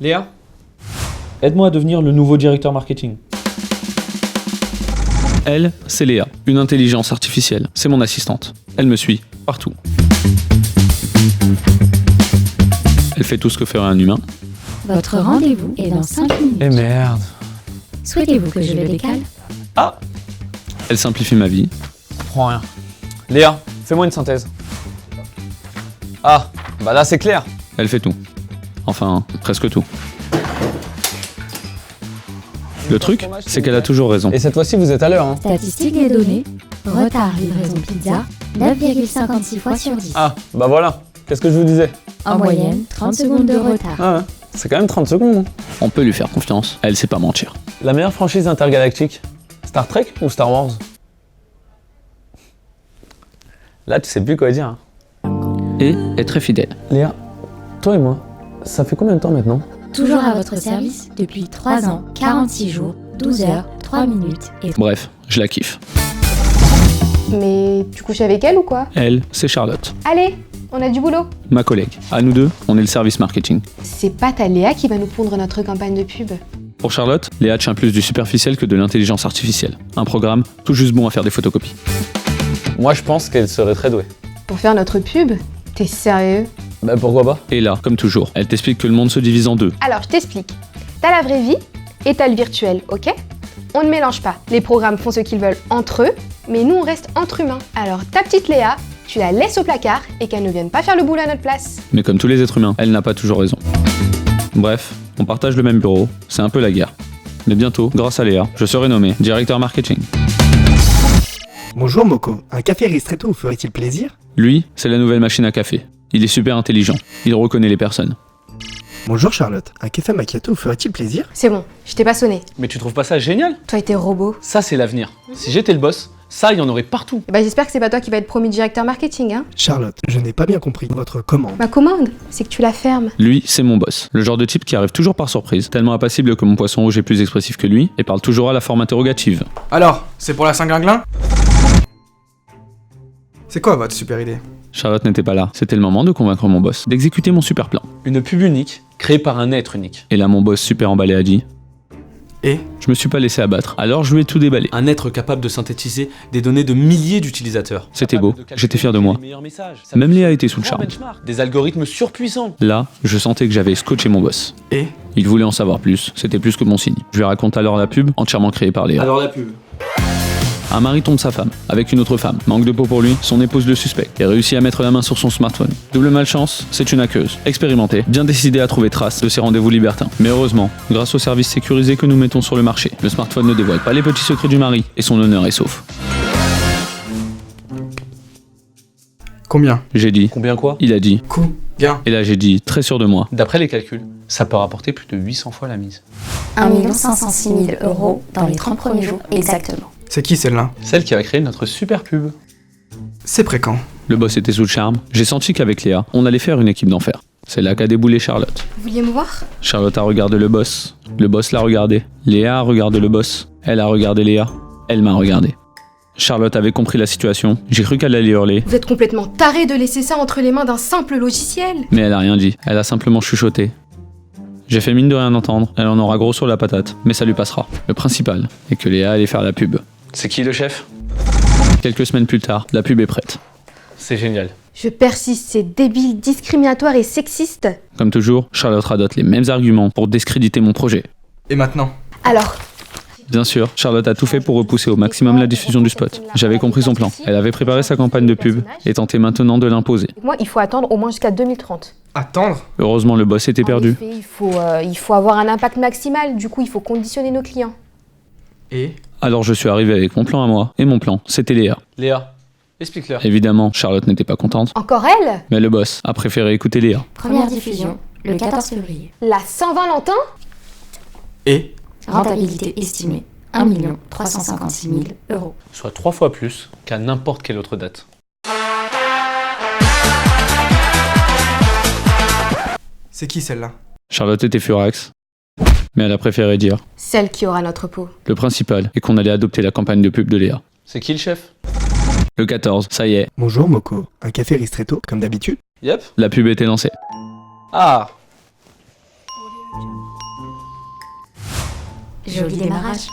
Léa, aide-moi à devenir le nouveau directeur marketing. Elle, c'est Léa, une intelligence artificielle. C'est mon assistante. Elle me suit partout. Elle fait tout ce que ferait un humain. Votre rendez-vous est dans 5 minutes. Eh merde. Souhaitez-vous que je le décale? Ah. Elle simplifie ma vie. Je comprends rien. Léa, fais-moi une synthèse. Ah, bah là c'est clair. Elle fait tout. Enfin, presque tout. Le truc, c'est qu'elle a toujours raison. Et cette fois-ci vous êtes à l'heure, hein. Statistique des données. Retard livraison pizza, 9,56 fois sur 10. Ah, bah voilà. Qu'est-ce que je vous disais? En moyenne, 30 secondes de retard. Ah ouais, c'est quand même 30 secondes. Hein. On peut lui faire confiance. Elle sait pas mentir. La meilleure franchise intergalactique, Star Trek ou Star Wars? Là tu sais plus quoi dire. Hein. Et est très fidèle. Léa, toi et moi, ça fait combien de temps maintenant? Toujours à votre service depuis 3 ans, 46 jours, 12 heures, 3 minutes et... Bref, je la kiffe. Mais tu couches avec elle ou quoi? Elle, c'est Charlotte, Allez, on a du boulot. ma collègue. À nous deux, on est le service marketing. C'est pas ta Léa qui va nous pondre notre campagne de pub. Pour Charlotte, Léa tient plus du superficiel que de l'intelligence artificielle. Un programme tout juste bon à faire des photocopies. Moi je pense qu'elle serait très douée. Pour faire notre pub? T'es sérieux? Bah pourquoi pas? Et là, comme toujours, elle t'explique que le monde se divise en deux. Alors, je t'explique. T'as la vraie vie et t'as le virtuel, ok? On ne mélange pas. Les programmes font ce qu'ils veulent entre eux, mais nous on reste entre humains. Alors ta petite Léa, tu la laisses au placard et qu'elle ne vienne pas faire le boulot à notre place. Mais comme tous les êtres humains, elle n'a pas toujours raison. Bref, on partage le même bureau, c'est un peu la guerre. Mais bientôt, grâce à Léa, je serai nommé directeur marketing. Bonjour Moko, un café ristretto vous ferait-il plaisir? Lui, c'est la nouvelle machine à café. Il est super intelligent, il reconnaît les personnes. Bonjour Charlotte, un café macchiato vous ferait-il plaisir? C'est bon, je t'ai pas sonné. Mais tu trouves pas ça génial? Toi et tes robots. Ça c'est l'avenir. Si j'étais le boss, ça il y en aurait partout. Et bah j'espère que c'est pas toi qui va être promu directeur marketing, hein? Charlotte, je n'ai pas bien compris votre commande. Ma commande, c'est que tu la fermes. Lui, c'est mon boss. Le genre de type qui arrive toujours par surprise, tellement impassible que mon poisson rouge est plus expressif que lui, et parle toujours à la forme interrogative. Alors, c'est pour la Saint-Gringlin? C'est quoi votre super idée? Charlotte n'était pas là, c'était le moment de convaincre mon boss, d'exécuter mon super plan. Une pub unique, créée par un être unique. Et là, mon boss super emballé a dit... Et? Je me suis pas laissé abattre, alors je lui ai tout déballé. Un être capable de synthétiser des données de milliers d'utilisateurs. C'était beau, j'étais fier de moi. Même Léa était sous le charme. Des algorithmes surpuissants. Là, je sentais que j'avais scotché mon boss. Et? Il voulait en savoir plus, c'était plus que bon signe. Je lui raconte alors la pub, entièrement créée par Léa. Alors la pub. Un mari trompe sa femme, avec une autre femme. Manque de peau pour lui, son épouse le suspecte et réussit à mettre la main sur son smartphone. Double malchance, c'est une hackeuse. Expérimentée, bien décidée à trouver trace de ses rendez-vous libertins. Mais heureusement, grâce aux services sécurisés que nous mettons sur le marché, le smartphone ne dévoile pas les petits secrets du mari et son honneur est sauf. Combien? J'ai dit. Combien quoi? Il a dit. Bien. Et là j'ai dit, très sûr de moi. D'après les calculs, ça peut rapporter plus de 800 fois la mise. 1 506 000 € dans les 30 premiers jours exactement. C'est qui celle-là? Celle qui va créer notre super pub. C'est prêt quand? Le boss était sous le charme. J'ai senti qu'avec Léa, on allait faire une équipe d'enfer. C'est là qu'a déboulé Charlotte. Vous vouliez me voir? Charlotte a regardé le boss l'a regardé. Léa a regardé le boss, elle a regardé Léa, elle m'a regardé. Charlotte avait compris la situation, j'ai cru qu'elle allait hurler, Vous êtes complètement taré de laisser ça entre les mains d'un simple logiciel. mais elle a rien dit, elle a simplement chuchoté. J'ai fait mine de rien entendre, elle en aura gros sur la patate, mais ça lui passera. Le principal est que Léa allait faire la pub. C'est qui le chef? Quelques semaines plus tard, la pub est prête. C'est génial. Je persiste, c'est débile, discriminatoire et sexiste. Comme toujours, Charlotte radote les mêmes arguments pour discréditer mon projet. Et maintenant? Alors, Bien sûr, Charlotte a tout fait pour repousser au maximum la diffusion du spot. J'avais compris son plan. Elle avait préparé sa campagne de pub et tentait maintenant de l'imposer. moi, il faut attendre au moins jusqu'à 2030. Attendre? Heureusement, le boss était perdu. En effet, il faut avoir un impact maximal, du coup, il faut conditionner nos clients. Et? Alors je suis arrivé avec mon plan à moi, et mon plan, c'était Léa. Léa, explique-leur. Évidemment, Charlotte n'était pas contente, Encore elle? mais le boss a préféré écouter Léa. Première diffusion, le 14 février. La Saint-Valentin? Et? Rentabilité estimée, 1 356 000 €. Soit 3 fois plus qu'à n'importe quelle autre date. C'est qui celle-là? Charlotte était furax, mais elle a préféré dire. Celle qui aura notre peau. Le principal est qu'on allait adopter la campagne de pub de Léa. C'est qui le chef? Le 14, ça y est, Bonjour Moko, un café ristretto comme d'habitude? Yep. la pub était lancée. Ah! Joli démarrage.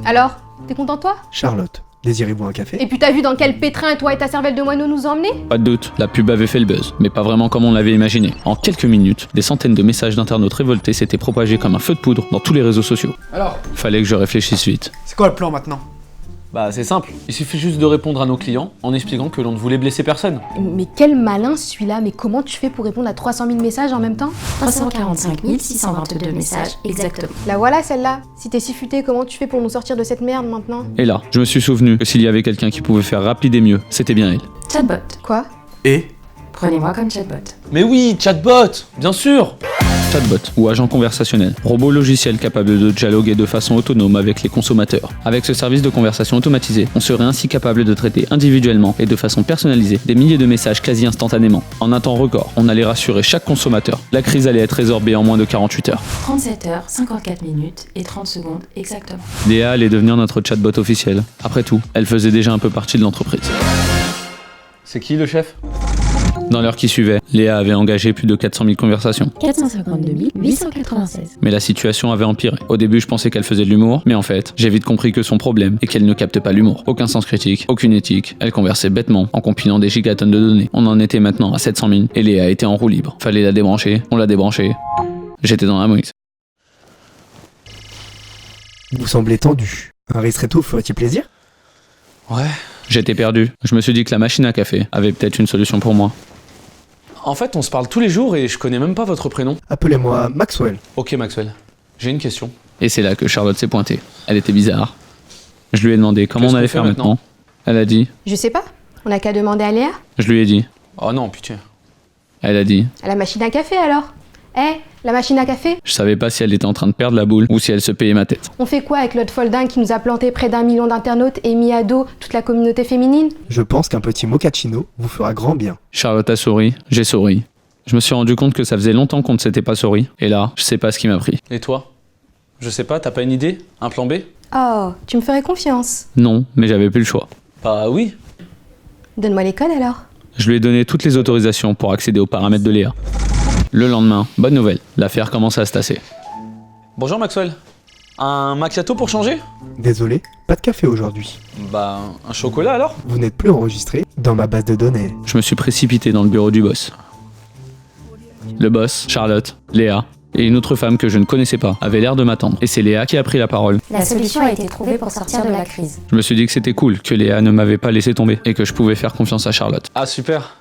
Alors, t'es content toi? Charlotte, désirez-vous un café? Et puis t'as vu dans quel pétrin toi et ta cervelle de moineau nous emmener? Pas de doute, la pub avait fait le buzz, mais pas vraiment comme on l'avait imaginé. En quelques minutes, des centaines de messages d'internautes révoltés s'étaient propagés comme un feu de poudre dans tous les réseaux sociaux. Alors, Fallait que je réfléchisse vite. c'est quoi le plan maintenant? Bah c'est simple, il suffit juste de répondre à nos clients en expliquant que l'on ne voulait blesser personne. Mais quel malin celui-là, mais comment tu fais pour répondre à 300 000 messages en même temps? 345 622 messages exactement. La voilà celle-là. Si t'es si futé, comment tu fais pour nous sortir de cette merde maintenant? Et là, je me suis souvenu que s'il y avait quelqu'un qui pouvait faire rapider mieux, c'était bien elle. Chatbot. Quoi? Et Prenez-moi comme chatbot. Mais oui, chatbot, bien sûr. Chatbot ou agent conversationnel, robot logiciel capable de dialoguer de façon autonome avec les consommateurs. Avec ce service de conversation automatisé, on serait ainsi capable de traiter individuellement et de façon personnalisée des milliers de messages quasi instantanément. En un temps record, on allait rassurer chaque consommateur. La crise allait être résorbée en moins de 48 heures. 37 heures, 54 minutes et 30 secondes exactement. Léa allait devenir notre chatbot officiel. Après tout, elle faisait déjà un peu partie de l'entreprise. C'est qui le chef? Dans l'heure qui suivait, Léa avait engagé plus de 400 000 conversations. 452 896. Mais la situation avait empiré. Au début, je pensais qu'elle faisait de l'humour, mais en fait, j'ai vite compris que son problème est qu'elle ne capte pas l'humour. Aucun sens critique, aucune éthique. Elle conversait bêtement, en compilant des gigatonnes de données. On en était maintenant à 700 000, et Léa était en roue libre. Fallait la débrancher, on l'a débranchée. J'étais dans la mouise. Vous semblez tendu. Un ristretto ferait-il plaisir? Ouais. J'étais perdu. Je me suis dit que la machine à café avait peut-être une solution pour moi. En fait, on se parle tous les jours et je connais même pas votre prénom. Appelez-moi Maxwell. Ok Maxwell, j'ai une question. Et c'est là que Charlotte s'est pointée. Elle était bizarre. Je lui ai demandé comment Qu'est-ce on allait qu'on fait faire maintenant. Elle a dit. Je sais pas. On a qu'à demander à Léa. Je lui ai dit. Oh non, pitié. Elle a dit. À la machine à café alors. La machine à café? Je savais pas si elle était en train de perdre la boule ou si elle se payait ma tête. On fait quoi avec l'autre folding qui nous a planté près d'1 million d'internautes et mis à dos toute la communauté féminine? Je pense qu'un petit mochaccino vous fera grand bien. Charlotte a souri, j'ai souri. Je me suis rendu compte que ça faisait longtemps qu'on ne s'était pas souri. Et là, je sais pas ce qui m'a pris. Et toi? Je sais pas, t'as pas une idée? Un plan B? Oh, tu me ferais confiance. Non, mais j'avais plus le choix. Bah oui. Donne-moi les codes alors. Je lui ai donné toutes les autorisations pour accéder aux paramètres de Léa. Le lendemain, bonne nouvelle, l'affaire commençait à se tasser. Bonjour Maxwell. Un macchiato pour changer? Désolé, pas de café aujourd'hui. Bah, un chocolat alors? Vous n'êtes plus enregistré dans ma base de données. Je me suis précipité dans le bureau du boss. Le boss, Charlotte, Léa et une autre femme que je ne connaissais pas avaient l'air de m'attendre. Et c'est Léa qui a pris la parole. La solution a été trouvée pour sortir de la crise. Je me suis dit que c'était cool, que Léa ne m'avait pas laissé tomber et que je pouvais faire confiance à Charlotte. Ah super.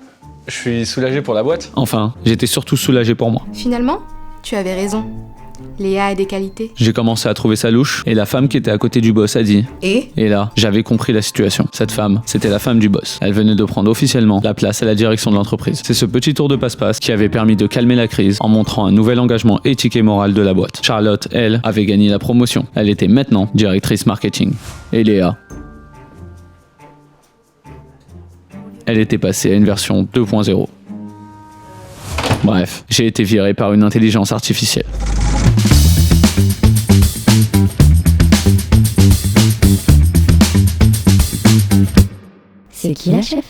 Je suis soulagé pour la boîte. Enfin, j'étais surtout soulagé pour moi. Finalement, tu avais raison. Léa a des qualités. J'ai commencé à trouver ça louche et la femme qui était à côté du boss a dit. Et là, j'avais compris la situation. Cette femme, c'était la femme du boss. Elle venait de prendre officiellement la place à la direction de l'entreprise. C'est ce petit tour de passe-passe qui avait permis de calmer la crise en montrant un nouvel engagement éthique et moral de la boîte. Charlotte, elle, avait gagné la promotion. Elle était maintenant directrice marketing. Et Léa, elle était passée à une version 2.0. Bref, j'ai été viré par une intelligence artificielle. C'est qui la chef?